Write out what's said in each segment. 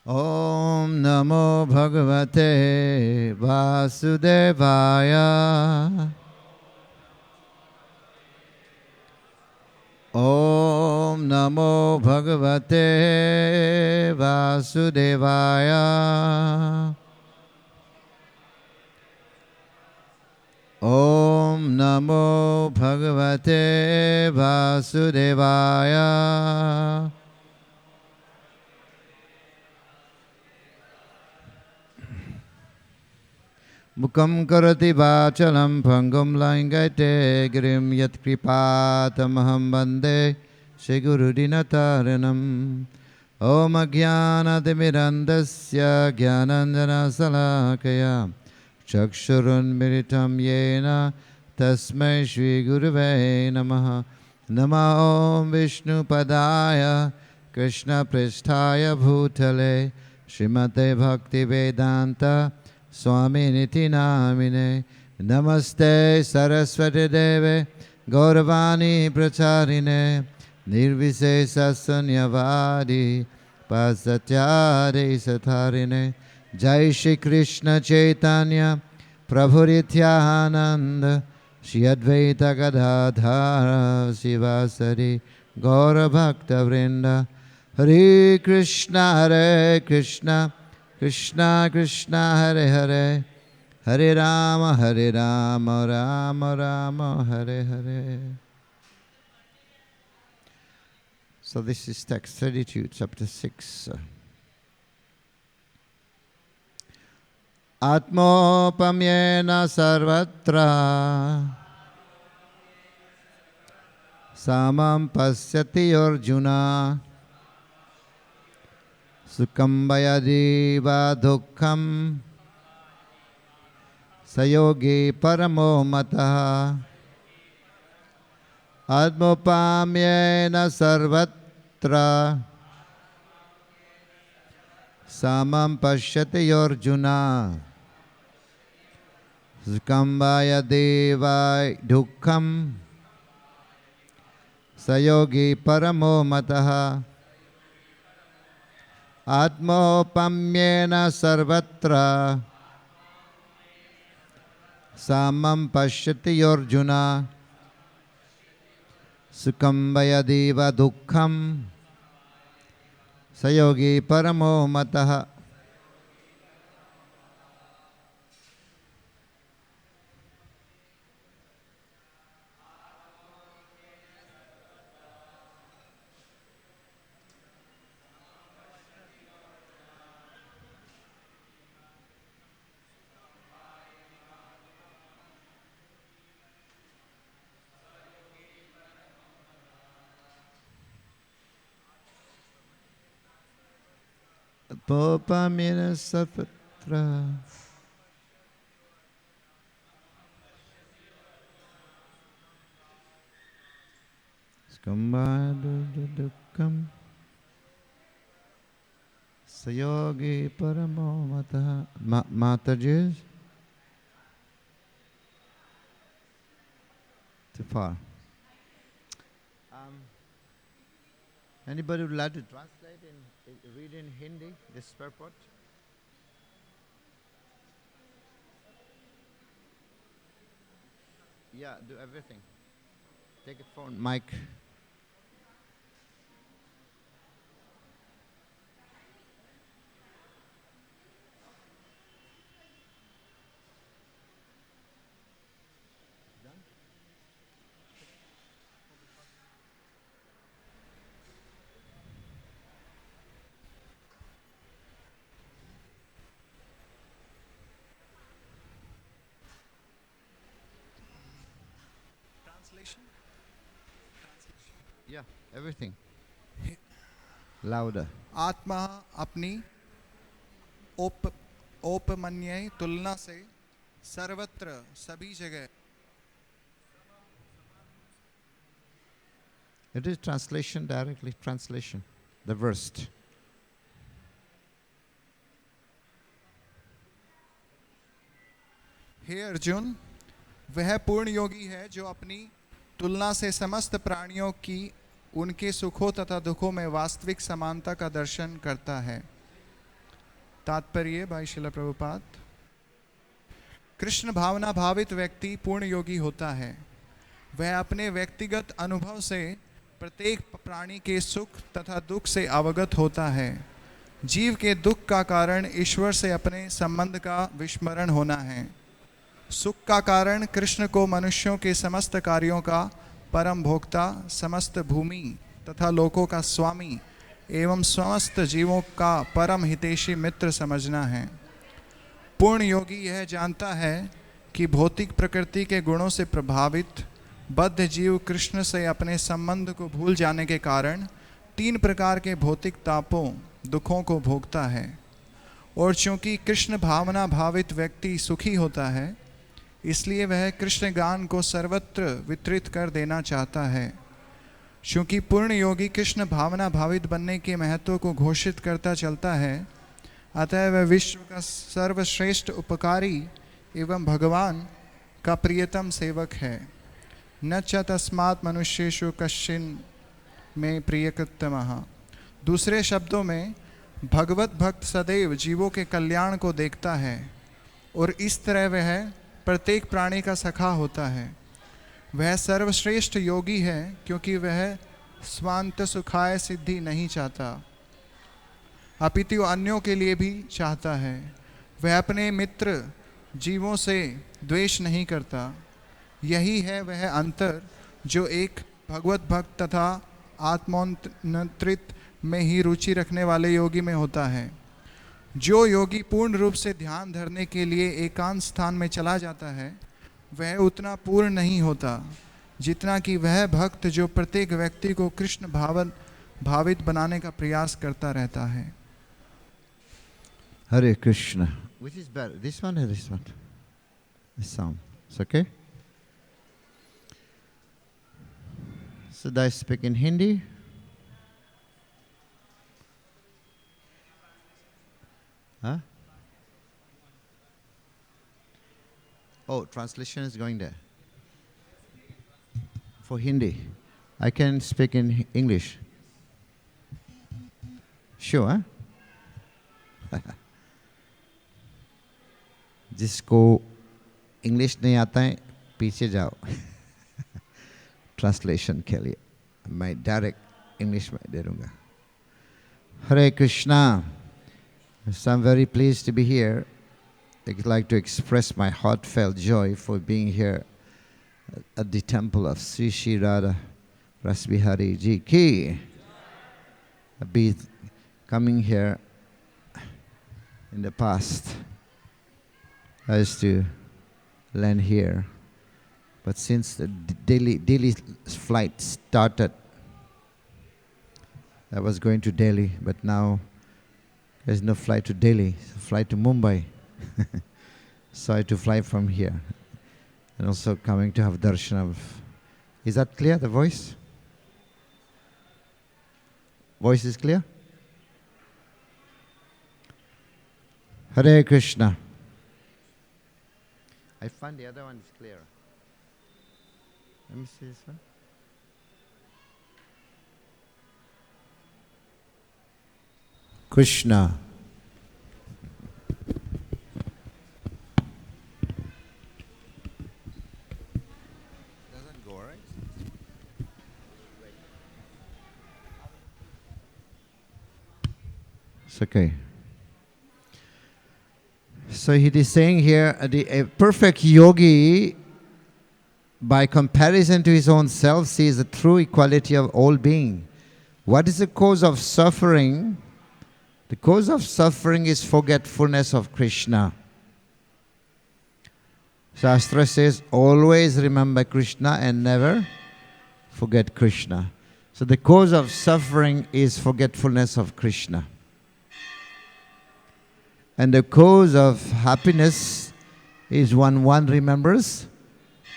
Om Namo Bhagavate Vasudevaya. Om Namo Bhagavate Vasudevaya. Om Namo Bhagavate Vasudevaya. Mukam karati vachalam phangam laingate girim yat kripatamaham bande Shri Guru Dinataranam. Om Ajnanatimirandasya Jnananjana Salakaya Chakshurun Miritam Yena Tasmai Shri Gurave Namaha. Nama Om Vishnu Padaya Krishna Pristhaya Bhutale Srimate Bhakti Vedanta Swami Niti Namine. Namaste Saraswati Deve Gauravani Pracharine Nirvisesa Sunyavadi Pasatyade Satharine. Jai Shri Krishna Chaitanya Prabhu Nityananda Shri Advaita Gadadhara Sivasari Gaura Bhakta Vrinda. Hare Krishna Krishna Krishna Hare Hare Hare Rama Rama Rama Hare Hare. So this is text 32, chapter 6. Atmopamyena sarvatra samam pasyati Arjuna sukham vayadi va dukkham sayogi paramo matah. Atmopamyena sarvatra samam pashyati Arjuna sukham vayadi va dukkham sayogi paramo matah. Atmopamyena sarvatra samam pashyati Arjuna sukham vayadi va dukkham sayogi paramo matah. Atmopamyena sarvatra sukham vayadi dukkham sayogi paramo matah. Mataji, too far. Anybody would like to translate read in Hindi this purport? Yeah, do everything. Take a phone, mic. Yeah, everything. Louder. आत्मा अपनी औपमन्य तुलना से सर्वत्र सभी जगह. It is translation, directly translation, the verse. हे अर्जुन, वह पूर्ण योगी है जो अपनी तुलना से समस्त प्राणियों की उनके सुखों तथा दुखों में वास्तविक समानता का दर्शन करता है. तात्पर्य बाय श्रील प्रभुपाद। कृष्ण भावना भावित व्यक्ति पूर्ण योगी होता है। वह अपने व्यक्तिगत अनुभव से प्रत्येक प्राणी के सुख तथा दुख से अवगत होता है। जीव के दुख का कारण ईश्वर से अपने संबंध का विस्मरण होना है। सुख का कारण कृष्ण को मनुष्यों के समस्त कार्यों का परम भोक्ता, समस्त भूमि तथा लोकों का स्वामी एवं समस्त जीवों का परम हितैषी मित्र समझना है। पूर्ण योगी यह जानता है कि भौतिक प्रकृति के गुणों से प्रभावित बद्ध जीव कृष्ण से अपने संबंध को भूल जाने के कारण 3 प्रकार के भौतिक तापों, दुखों को भोगता है। और चूंकि कृष्ण भावना भावित व्यक्ति सुखी होता है, इसलिए वह कृष्ण गान को सर्वत्र वितरित कर देना चाहता है। चूंकि पूर्ण योगी कृष्ण भावना भावित बनने के महत्व को घोषित करता चलता है, अतः वह विश्व का सर्वश्रेष्ठ उपकारी एवं भगवान का प्रियतम सेवक है। न च तस्मात् मनुष्येषु कश्चिन में प्रियकृतमः। दूसरे शब्दों में भगवत भक्त सदैव जीवों के कल्याण को देखता है और इस तरह वह प्रत्येक प्राणी का सखा होता है। वह सर्वश्रेष्ठ योगी है क्योंकि वह स्वांत सुखाय सिद्धि नहीं चाहता, अपितु अन्यों के लिए भी चाहता है। वह अपने मित्र जीवों से द्वेष नहीं करता। यही है वह अंतर जो एक भगवत भक्त तथा आत्मोन्नतित में ही रुचि रखने वाले योगी में होता है। जो योगी पूर्ण रूप से ध्यान धरने के लिए एकांत स्थान में चला जाता है, वह उतना पूर्ण नहीं होता जितना कि वह भक्त जो प्रत्येक व्यक्ति को कृष्ण भावित बनाने का प्रयास करता रहता है। Hare Krishna. Which is better, this one or this one? This sound. It's okay? Should I speak in Hindi? Huh? Oh, translation is going there. For Hindi. I can speak in English. Sure, huh? जिसको English नहीं आता है पीछे जाओ translation के लिए। मैं direct English में दे दूँगा। Hare Krishna. So I'm very pleased to be here. I'd like to express my heartfelt joy for being here at the temple of Sri Sri Radha Rasbihari Ji Ki. I've been coming here in the past. I used to land here, but since the Delhi flight started, I was going to Delhi, but now there's no flight to Delhi, it's a flight to Mumbai. So I had to fly from here, and also coming to have darshan of. Is that clear, the voice? Voice is clear? Hare Krishna. I find the other one is clearer. Let me see this one. Krishna. Doesn't go, right? It's okay. So he is saying here, a perfect yogi, by comparison to his own self, sees the true equality of all being. What is the cause of suffering? The cause of suffering is forgetfulness of Krishna. Shastra says, always remember Krishna and never forget Krishna. So the cause of suffering is forgetfulness of Krishna. And the cause of happiness is when one remembers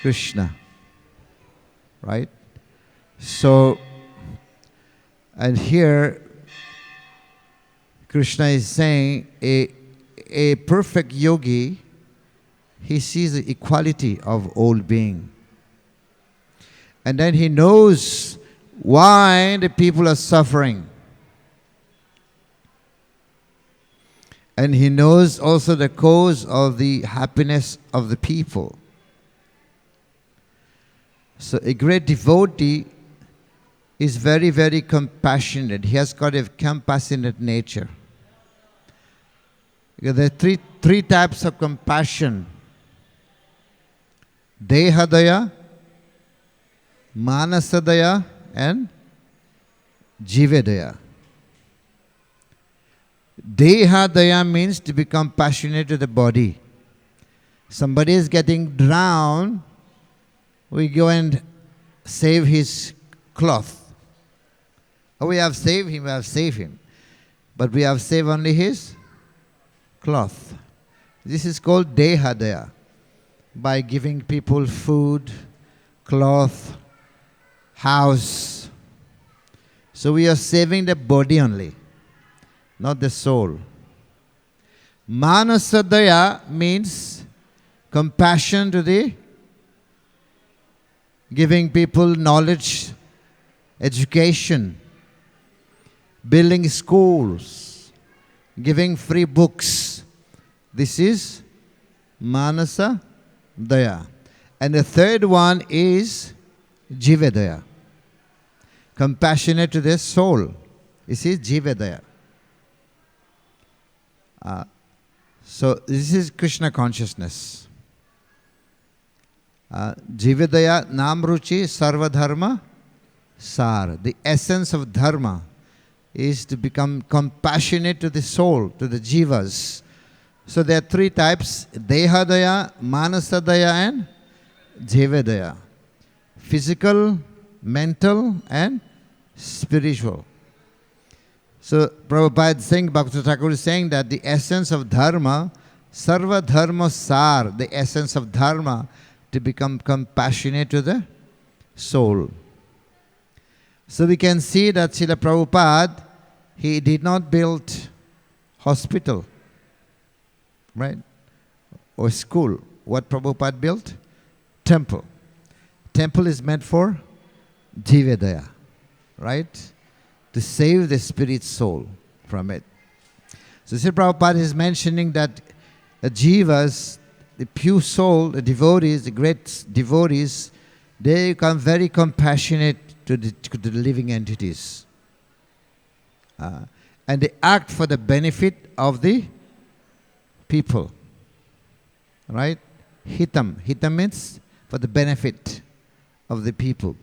Krishna. Right? So, and here Krishna is saying a perfect yogi, he sees the equality of all being. And then he knows why the people are suffering. And he knows also the cause of the happiness of the people. So a great devotee is very, very compassionate. He has got a compassionate nature. There are three types of compassion. Dehadaya, Manasadaya and Jivedaya. Dehadaya means to be compassionate to the body. Somebody is getting drowned, we go and save his cloth. Oh, we have saved him. But we have saved only his cloth. This is called Dehadaya. By giving people food, cloth, house. So we are saving the body only, not the soul. Manasadaya means compassion to the giving people knowledge, education, building schools, giving free books. This is Manasa Daya. And the third one is Jivedaya. Compassionate to the soul. This is Jivedaya. So this is Krishna consciousness. Jivedaya Namruchi Sarvadharma Sar. The essence of dharma is to become compassionate to the soul, to the jivas. So there are three types: Dehadaya, Manasadaya and Jivedaya. Physical, mental and spiritual. So Prabhupada saying, Bhakti Thakur is saying that the essence of dharma, Sarva Dharma Sar, the essence of dharma, to become compassionate to the soul. So we can see that Srila Prabhupada, he did not build hospital, right? Or school. What Prabhupada built? Temple. Temple is meant for Jivedaya, right? To save the spirit soul from it. So Srila Prabhupada is mentioning that the jivas, the pure soul, the devotees, the great devotees, they become very compassionate to the living entities. And they act for the benefit of the people. Right? Hitam. Hitam means for the benefit of the people.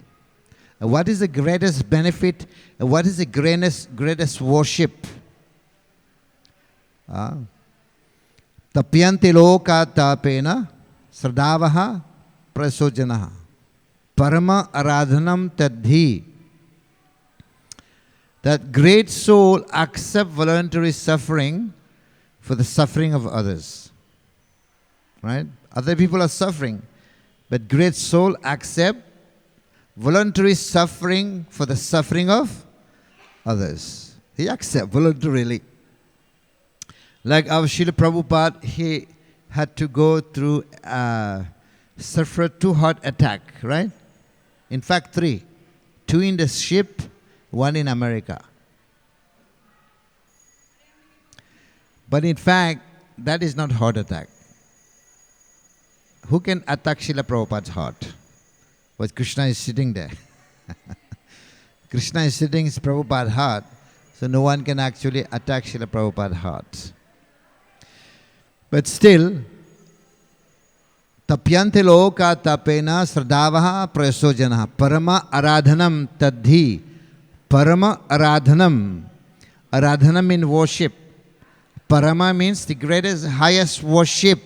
What is the greatest benefit? What is the greatest worship? Tapyanti loka tapena sradavaha prasojanaha parama aradhanam tadhi. That great soul accept voluntary suffering for the suffering of others. Right? Other people are suffering, but great soul accept voluntary suffering for the suffering of others. He accepts voluntarily. Like our Srila Prabhupada, he had to go through suffer 2 heart attack, right? In fact, 3. 2 in the ship, 1 in America. But in fact, that is not heart attack. Who can attack Srila Prabhupada's heart? But Krishna is sitting there. Krishna is sitting in Prabhupada's heart, so no one can actually attack Srila Prabhupada's heart. But still, tapyante loka tapena sradavaha prasojanaha parama aradhanam tadhi. Parama aradhanam. Aradhanam means worship. Parama means the greatest, highest worship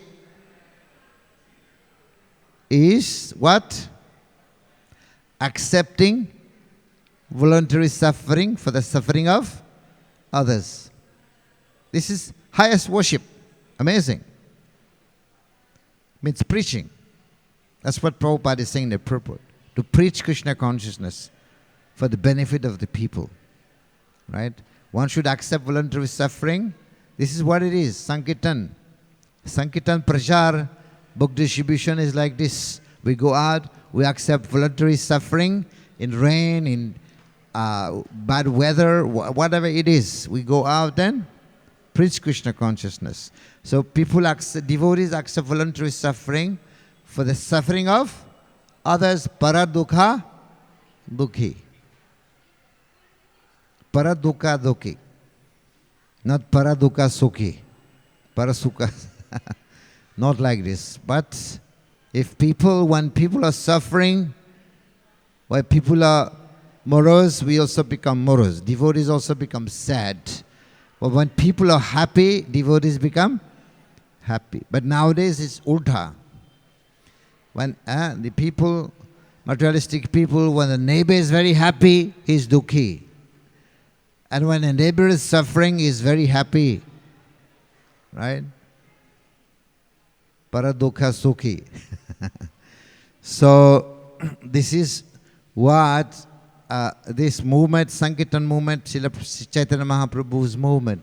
is what? Accepting voluntary suffering for the suffering of others. This is highest worship. Amazing. Means preaching. That's what Prabhupada is saying in the purport. To preach Krishna consciousness for the benefit of the people. Right? One should accept voluntary suffering. This is what it is. Sankirtan. Sankirtan Prachar, book distribution is like this. We go out, we accept voluntary suffering in rain, in bad weather, whatever it is. We go out and preach Krishna consciousness. So devotees accept voluntary suffering for the suffering of others. Paradukha dukhi. Paradukha dukhi. Not paradukha sukhi. Parasukha. Not like this. But when people are suffering, when people are morose, we also become morose. Devotees also become sad. But when people are happy, devotees become happy. But nowadays it's ulta. When the people, materialistic people, when the neighbor is very happy, he's dukhi. And when a neighbor is suffering, he's very happy. Right? Paradukha sukhi. So, this is what this movement, Sankirtan movement, Srila Chaitanya Mahaprabhu's movement,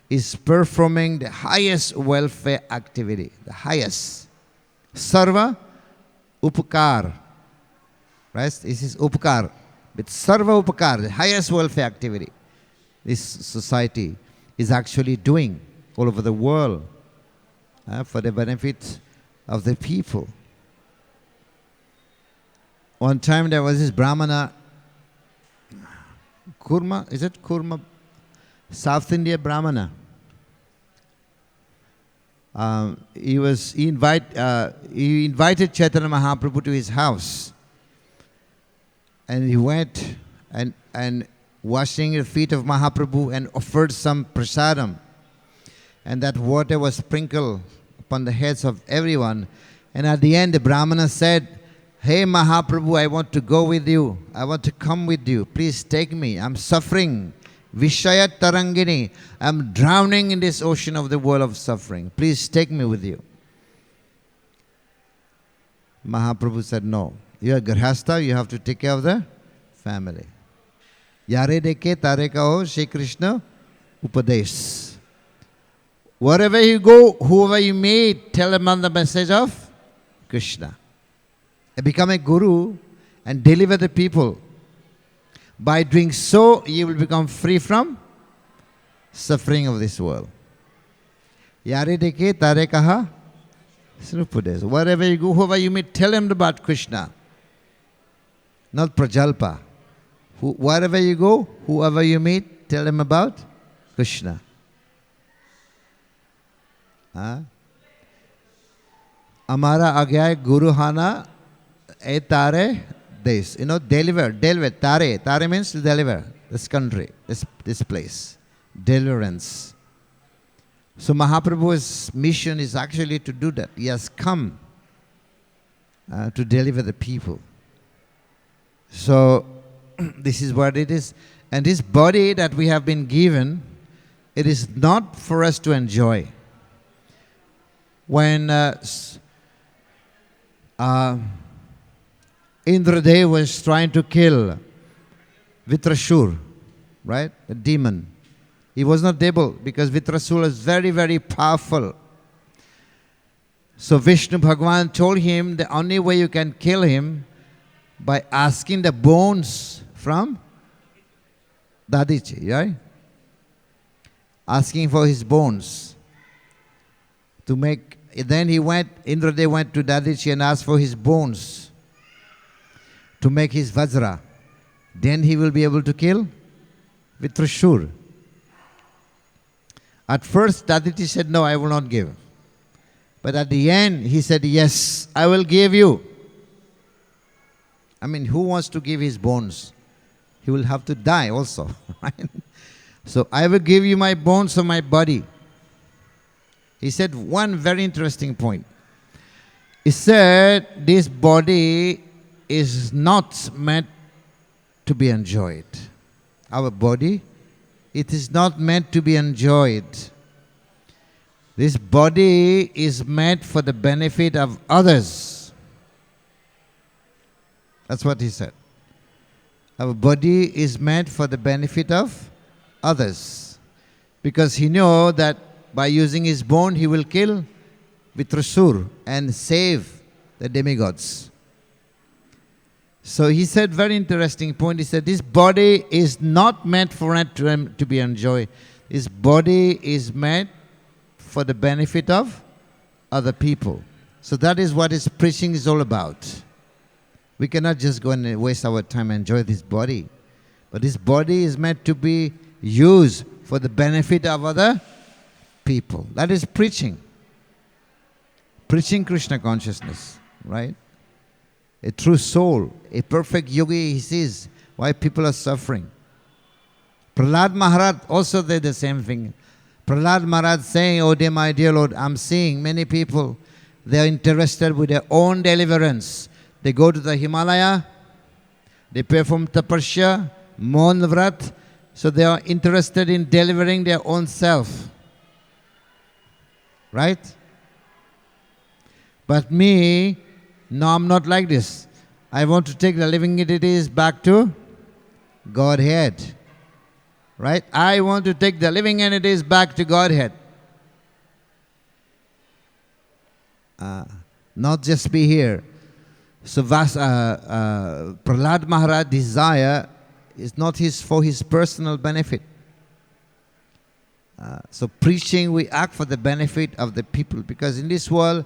is performing the highest welfare activity, the highest. Sarva upakar. Right? This is upakar. But sarva upakar, the highest welfare activity, this society is actually doing all over the world for the benefit of the people. One time there was this Brahmana, Kurma, is it Kurma? South India Brahmana. He invited Chaitanya Mahaprabhu to his house. And he went and washing the feet of Mahaprabhu and offered some prasadam. And that water was sprinkled upon the heads of everyone. And at the end the Brahmana said, "Hey Mahaprabhu, I want to go with you. I want to come with you. Please take me. I'm suffering. Vishayat Tarangini. I'm drowning in this ocean of the world of suffering. Please take me with you." Mahaprabhu said, "No. You are Grihastha, you have to take care of the family. Yare deke tare kaho Shri Krishna Upadesh. Wherever you go, whoever you meet, tell them on the message of Krishna. Become a guru and deliver the people. By doing so, you will become free from suffering of this world. Yare deke tare kaha Srupudes. Wherever you go, whoever you meet, tell them about Krishna. Not Prajalpa. Wherever you go, whoever you meet, tell them about Krishna. Amara agya guru hana e tare des. Deliver, tare. Tare means to deliver this country, this place. Deliverance. So Mahaprabhu's mission is actually to do that. He has come to deliver the people. So this is what it is. And this body that we have been given, it is not for us to enjoy. When Indradev was trying to kill Vitrashur, right? The demon. He was not able because Vitrasura is very, very powerful. So Vishnu Bhagavan told him the only way you can kill him by asking the bones from Dadichi, right? Asking for his bones to make. Then Indradev went to Dadichi and asked for his bones to make his Vajra. Then he will be able to kill Vitrashur. At first, Dadichi said, "No, I will not give." But at the end, he said, "Yes, I will give you." I mean, who wants to give his bones? He will have to die also, right? So, I will give you my bones of my body. He said one very interesting point. He said, this body is not meant to be enjoyed. Our body, it is not meant to be enjoyed. This body is meant for the benefit of others. That's what he said. Our body is meant for the benefit of others. Because he knew that by using his bone, he will kill Vitrasur and save the demigods. So he said very interesting point. He said, this body is not meant for it to be enjoyed. His body is meant for the benefit of other people. So that is what his preaching is all about. We cannot just go and waste our time and enjoy this body. But this body is meant to be used for the benefit of other people. That is preaching. Preaching Krishna consciousness, right? A true soul, a perfect yogi, he sees why people are suffering. Prahlad Maharaj also did the same thing. Prahlad Maharaj saying, "Oh dear, my dear Lord, I'm seeing many people, they are interested with their own deliverance. They go to the Himalaya, they perform tapasya, Maun Vrat, so they are interested in delivering their own self." Right? But me, no, I'm not like this. I want to take the living entities back to Godhead. Right? I want to take the living entities back to Godhead. Not just be here. So Prahlad Maharaj's desire is not for his personal benefit. So preaching, we act for the benefit of the people, because in this world,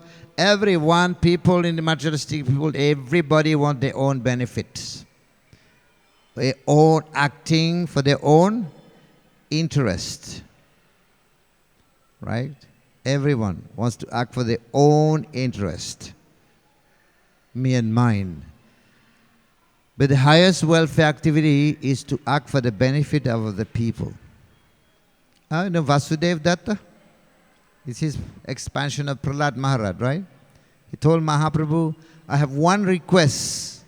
people in the materialistic people, everybody want their own benefits. Their own acting for their own interest. Right? Everyone wants to act for their own interest. Me and mine. But the highest welfare activity is to act for the benefit of the people. You know Vasudeva Datta? It's his expansion of Prahlad Maharaj, right? He told Mahaprabhu, "I have one request,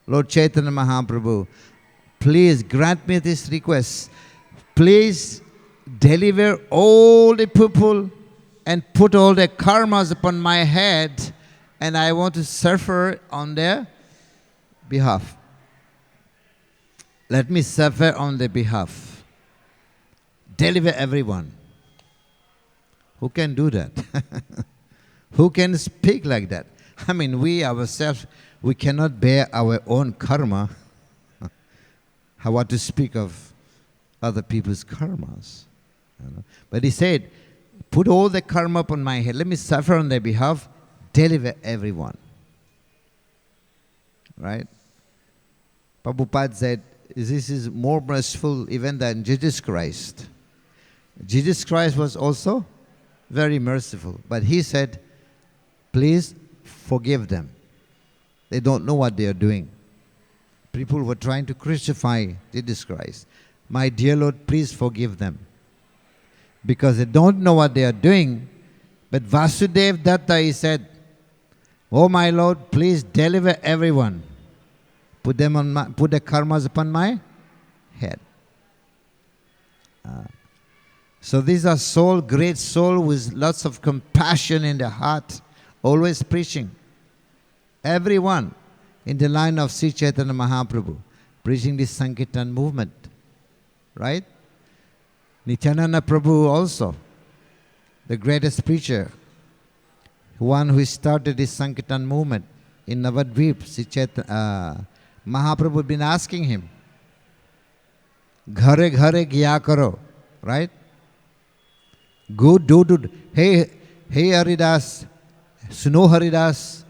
Lord Chaitanya Mahaprabhu. Please grant me this request. Please deliver all the people and put all the karmas upon my head, and I want to suffer on their behalf. Let me suffer on their behalf. Deliver everyone." Who can do that? Who can speak like that? I mean, we ourselves, we cannot bear our own karma. How what to speak of other people's karmas? You know? But he said, "Put all the karma upon my head. Let me suffer on their behalf. Deliver everyone." Right? Prabhupada said, this is more merciful even than Jesus Christ. Jesus Christ was also very merciful. But he said, "Please forgive them. They don't know what they are doing." People were trying to crucify Jesus Christ. "My dear Lord, please forgive them. Because they don't know what they are doing." But Vasudeva Datta, he said, "Oh my Lord, please deliver everyone. Put the karmas upon my head." So these are great soul with lots of compassion in their heart, always preaching. Everyone in the line of Sri Chaitanya Mahaprabhu, preaching this Sankirtan movement. Right? Nityananda Prabhu also, the greatest preacher, one who started this Sankirtan movement in Navadvip. Mahaprabhu had been asking him, "Ghare ghare gya karo," right? Go do. Hey Haridas, suno Haridas,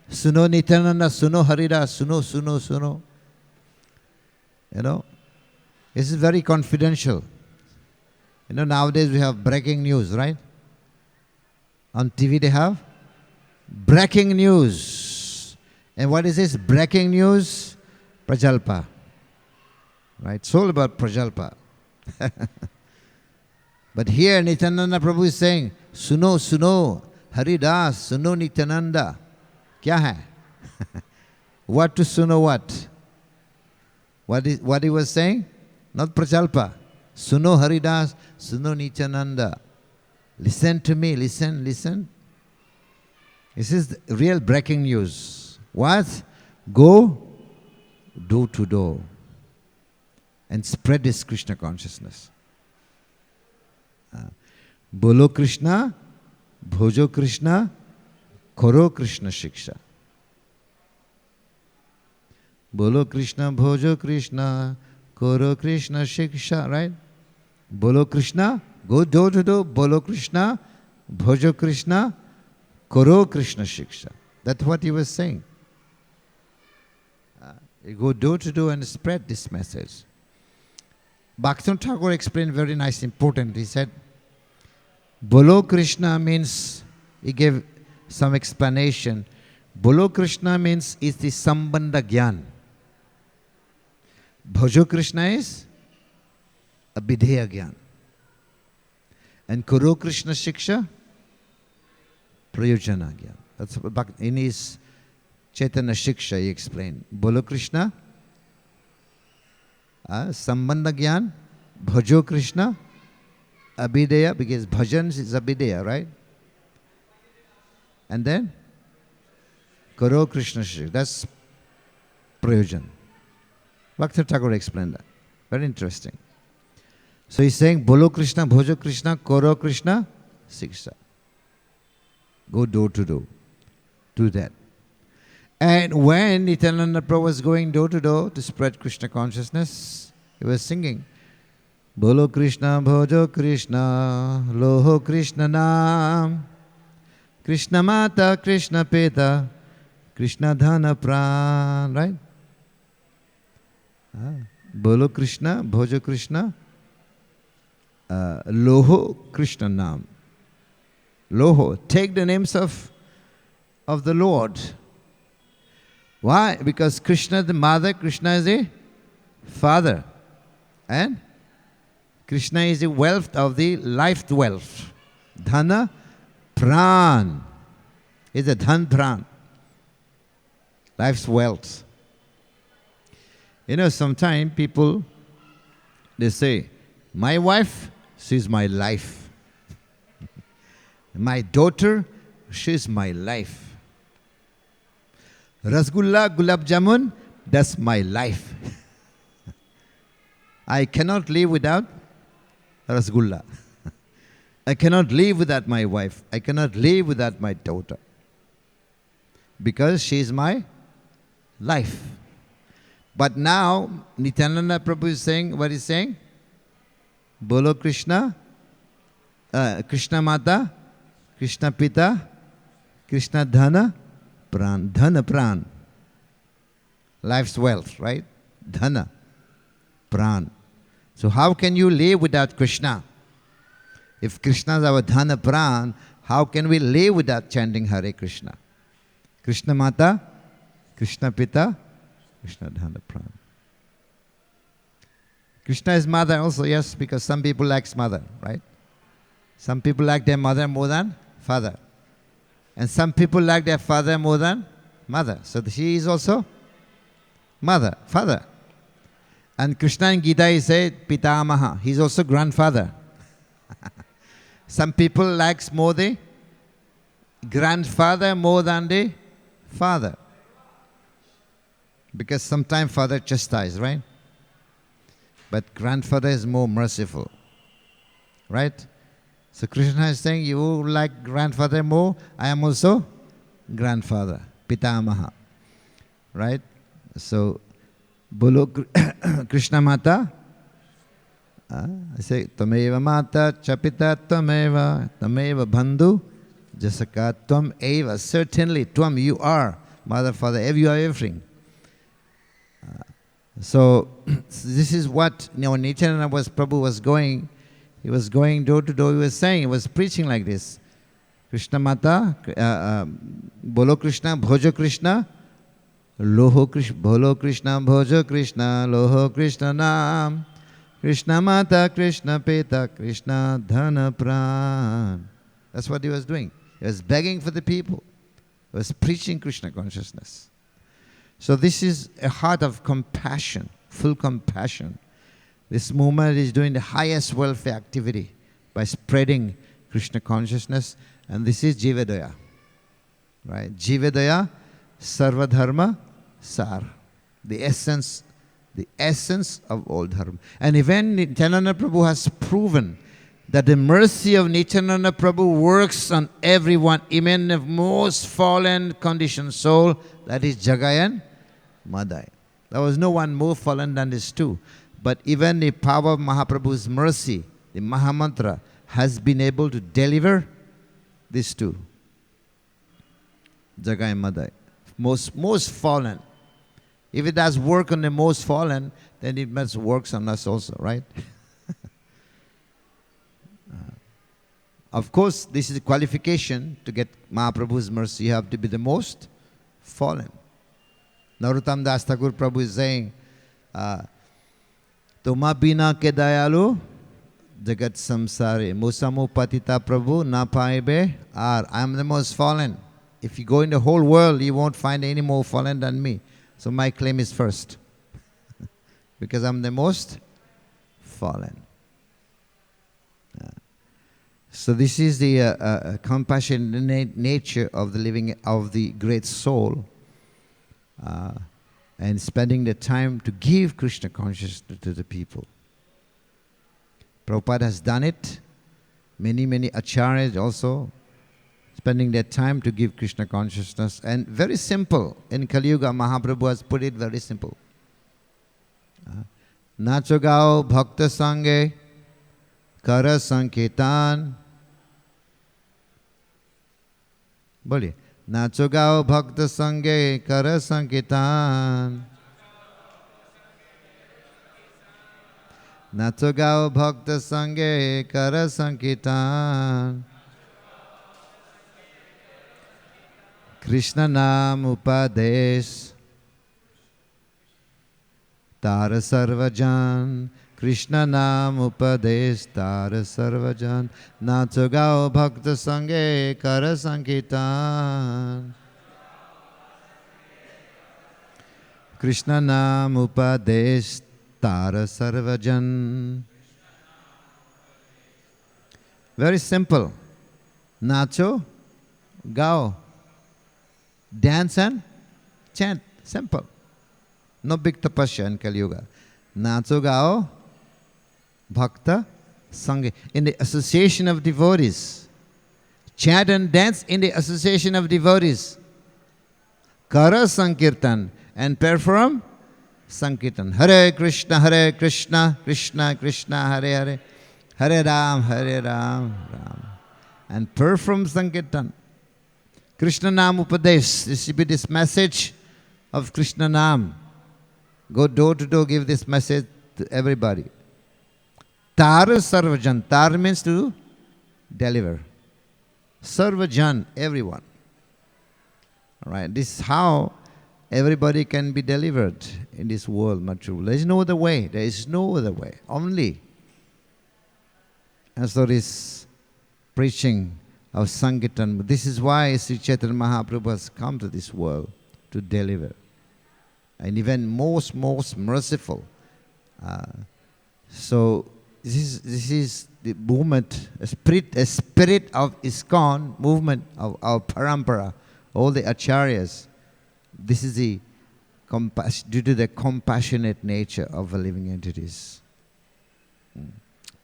suno Nityananda, suno Haridas, suno. You know, this is very confidential. You know, nowadays we have breaking news, right? On TV they have breaking news. And what is this breaking news? Prajalpa. Right? It's all about Prajalpa. But here Nityananda Prabhu is saying, "Suno, Haridas, suno Nityananda." Kya hai? What to suno what? What he was saying? Not Prajalpa. Suno Haridas, suno Nityananda. Listen to me, listen. This is the real breaking news. What? Go door to door and spread this Krishna consciousness. Bolo Krishna, bhojo Krishna, koro Krishna shiksha. Bolo Krishna, bhojo Krishna, koro Krishna shiksha, right? Bolo Krishna, go door to door, Bolo Krishna, Bhojo Krishna, Koro Krishna Shiksha. That's what he was saying. You go door to door and spread this message. Bhaktivinoda Thakur explained very nice, important. He said, Bolo Krishna means, he gave some explanation. Bolo Krishna means is the Sambandha Gyan. Bhojo Krishna is a Bidheya Gyan. And Kuro Krishna Shiksha, Prayojana Gyan. That's what in his Chaitanya Shiksha he explained. Bolo Krishna, Sambandha Gyan, Bhojo Krishna, Abhideya, because bhajan is Abhideya, right? And then Karo Krishna Shri, that's Prayojan. Bhaktivinoda Thakur explained that. Very interesting. So he's saying Bolo Krishna, Bhojo Krishna, Karo Krishna, Siksha. Go door to door. Do that. And when Nityananda Prabhu was going door to door to spread Krishna consciousness, he was singing Bolo Krishna, Bhojo Krishna, Loho Krishna Nam, Krishna Mata, Krishna Peta, Krishna Dhana Pran, right? Bolo Krishna, Bhojo Krishna, Loho Krishna Nam. Loho, take the names of the Lord. Why? Because Krishna is the mother, Krishna is the father. And Krishna is the wealth of the life wealth. Dhana Pran is a Dhan Pran. Life's wealth. You know, sometimes people, they say, my wife, she's my life. My daughter, she's my life. Rasgulla, Gulab Jamun, that's my life. I cannot live without Rasgulla. I cannot live without my wife. I cannot live without my daughter. Because she is my life. But now, Nityananda Prabhu is saying, what is saying? Bolo Krishna, Krishna Mata, Krishna Pita, Krishna Dhana, Pran. Dhana Pran. Life's wealth, right? Dhana, Pran. So how can you live without Krishna? If Krishna is our Dhana Pran, how can we live without chanting Hare Krishna? Krishna Mata, Krishna Pita, Krishna Dhana Pran. Krishna is mother also, yes, because some people like mother, right? Some people like their mother more than father. And some people like their father more than mother. So she is also mother, father. And Krishna in Gita he said Pitamaha. He is also grandfather. Some people likes more the grandfather more than the father. Because sometimes father chastise, right? But grandfather is more merciful. Right? So Krishna is saying, you like grandfather more, I am also grandfather, Pitamaha. Right? So, Bolo Krishna Mata, I say, Tameva Mata, Chapita Tameva, Tameva Bandhu, Jasaka Tvam Eva. Certainly, Tvam, you are mother, father, you are everything. So, this is what Nityananda Prabhu was going. He was going door to door, he was saying, he was preaching like this. Krishna Mata, Bolo Krishna, Bhojo Krishna, Loho Krishna, Bolo Krishna, Bhojo Krishna, Loho Krishna Nam, Krishna Mata, Krishna Peta, Krishna Dhana Pran. That's what he was doing. He was begging for the people. He was preaching Krishna consciousness. So this is a heart of compassion, full compassion. This movement is doing the highest welfare activity by spreading Krishna consciousness, and this is Jivedaya. Right? Jivedaya, Sarvadharma, Sar. The essence of all dharma. And even Nityananda Prabhu has proven that the mercy of Nityananda Prabhu works on everyone, even the most fallen conditioned soul, that is Jagai and Madai. There was no one more fallen than these two. But even the power of Mahaprabhu's mercy the Mahamantra, has been able to deliver these two. Jagai and Madai. Most fallen. If it does work on the most fallen, then it must work on us also, right? Of course, this is a qualification to get Mahaprabhu's mercy. You have to be the most fallen. Narottam Das Thakur Prabhu is saying, Tuma bina ke dayalu jagat samsare musamu patita Prabhu na paibe ar. I am the most fallen. If you go in the whole world, you won't find any more fallen than me. So my claim is first. Because I'm the most fallen. So this is the compassionate nature of the living of the great soul, and spending the time to give Krishna consciousness to the people. Prabhupada has done it. Many acharyas also spending their time to give Krishna consciousness, and very simple. In Kali Yuga, Mahaprabhu has put it very simple. Nacho gao bhakta sange kara sanketan. बोलिए नाचो गाओ भक्त संगे कर संकीर्तन नाचो गाओ भक्त संगे कर संकीर्तन कृष्ण नाम उपदेश तार सर्वजन Krishna नाम उपदेश तार सर्वजन नाचो गाओ भक्त संगे कर संकीर्तन Krishna नाम उपदेश तार सर्वजन. Very simple. Nacho, gao, dance and chant. Simple. No big tapasya in Kali Yuga. Nacho, gao, Bhakta Sangha, in the association of devotees. Chant and dance in the association of devotees. Kara Sankirtan, and perform Sankirtan. Hare Krishna, Krishna Krishna, Hare Hare, Hare Ram, Ram. And perform Sankirtan. Krishna Nam Upadesh. This should be this message of Krishna Nam. Go door to door, give this message to everybody. Tar Sarvajan. Tar means to deliver. Sarvajan, everyone. All right, this is how everybody can be delivered in this world, Matru. There is no other way. There is no other way. Only. And so this preaching of Sankirtan, this is why Sri Chaitanya Mahaprabhu has come to this world to deliver. And even most merciful. So this is the movement, a spirit of ISKCON movement of our parampara, all the acharyas. This is the due to the compassionate nature of the living entities,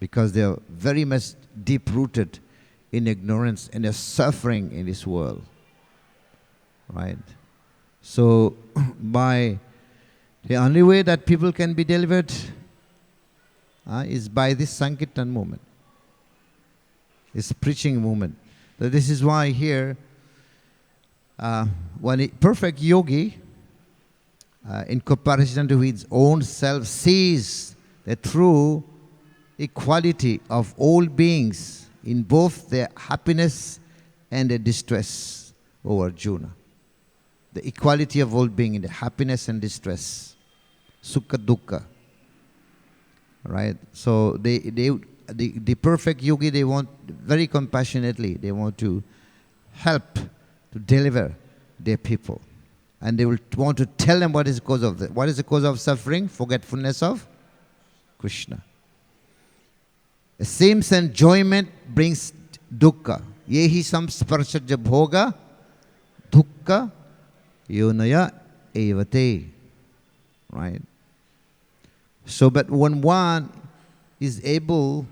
because they are very much deep-rooted in ignorance and they're suffering in this world, right? So by the only way that people can be delivered is by this Sankirtan movement, this preaching movement. So this is why here, when a perfect yogi, in comparison to his own self, sees the true equality of all beings in both their happiness and their distress, O Arjuna. The equality of all beings in the happiness and distress, sukha dukkha. Right? So the perfect yogi, they want very compassionately, they want to help to deliver their people. And they will want to tell them what is the cause of that. What is the cause of suffering? Forgetfulness of Krishna. The same enjoyment brings dukkha. Yehi samsparshaja bhoga dukkha yonaya evate. Right? So, but when one is able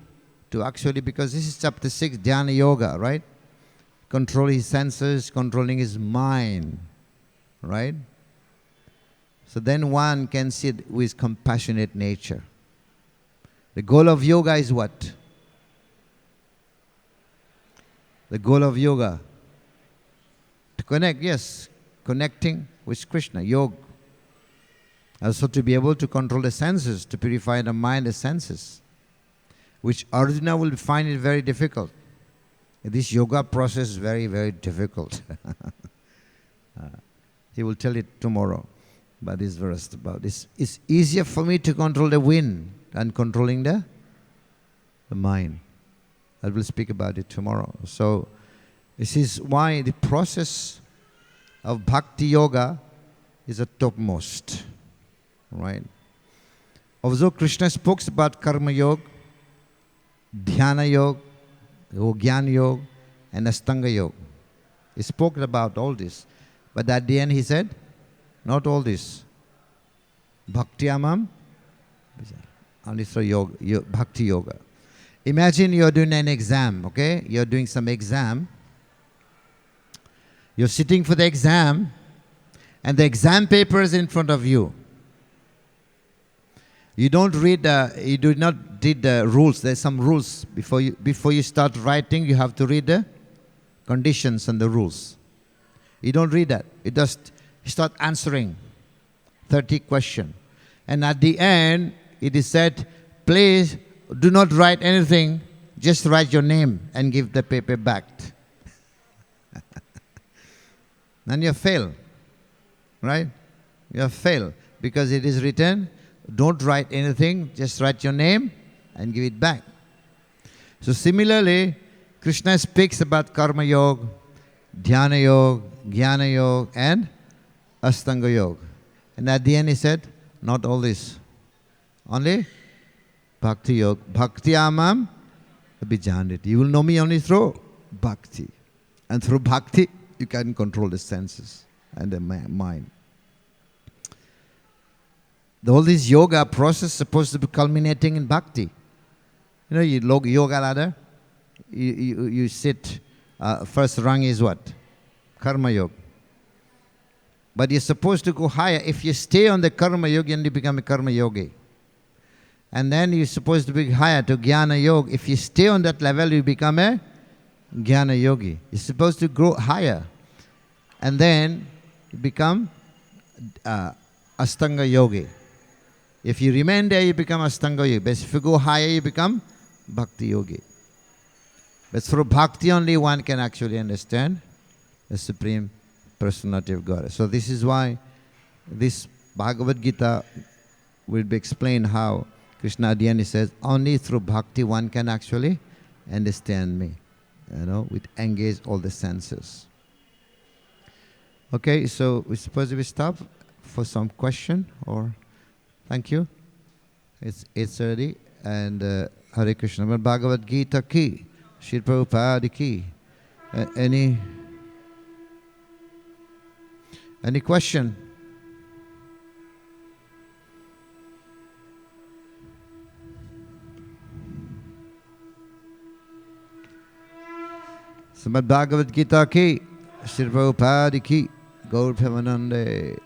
to actually, because this is chapter 6, Dhyana Yoga, right? Control his senses, controlling his mind, right? So then one can see it with compassionate nature. The goal of yoga is what? The goal of yoga. To connect, yes, connecting with Krishna, yoga. Also to be able to control the senses, to purify the mind, the senses, which Arjuna will find it very difficult. This yoga process is very, very difficult. He will tell it tomorrow, but this verse about this. It's easier for me to control the wind than controlling the mind. I will speak about it tomorrow. So this is why the process of bhakti yoga is a topmost. Right? Although Krishna spoke about karma yoga, dhyana yoga, jnana yoga, and astanga yoga. He spoke about all this. But at the end he said, not all this. Bhakti amam, only through yoga, bhakti yoga. Imagine you're doing an exam, okay? You're doing some exam. You're sitting for the exam, and the exam paper is in front of you. You don't read, you do not read the rules. There's some rules. Before you start writing, you have to read the conditions and the rules. You don't read that. You just start answering 30 questions. And at the end, it is said, please do not write anything. Just write your name and give the paper back. Then you fail. Right? You have failed. Because it is written, don't write anything, just write your name and give it back. So similarly, Krishna speaks about karma yoga, dhyana yoga, jnana yoga, and astanga yoga. And at the end he said, not all this. Only bhakti yoga. Bhakti amam abhijanit. You will know me only through bhakti. And through bhakti, you can control the senses and the mind. All this yoga process is supposed to be culminating in bhakti. You know, yoga ladder, you sit, first rung is what? Karma yoga. But you're supposed to go higher. If you stay on the karma yoga, you become a karma yogi. And then you're supposed to be higher to jnana yoga. If you stay on that level, you become a jnana yogi. You're supposed to grow higher. And then you become astanga yogi. If you remain there, you become astanga yogi. But if you go higher, you become bhakti yogi. But through bhakti only one can actually understand the Supreme Personality of God. So this is why this Bhagavad Gita will be explained how Krishna at the end says, only through bhakti one can actually understand me. You know, with engage all the senses. Okay, so we suppose we stop for some question or thank you. It's 8:30 and Hare Krishna. Bhagavad Gita ki, Sri Prabhupada ki. Any question? Srimad Bhagavad Gita ki, Sri Prabhupada ki, Gaur Premanande.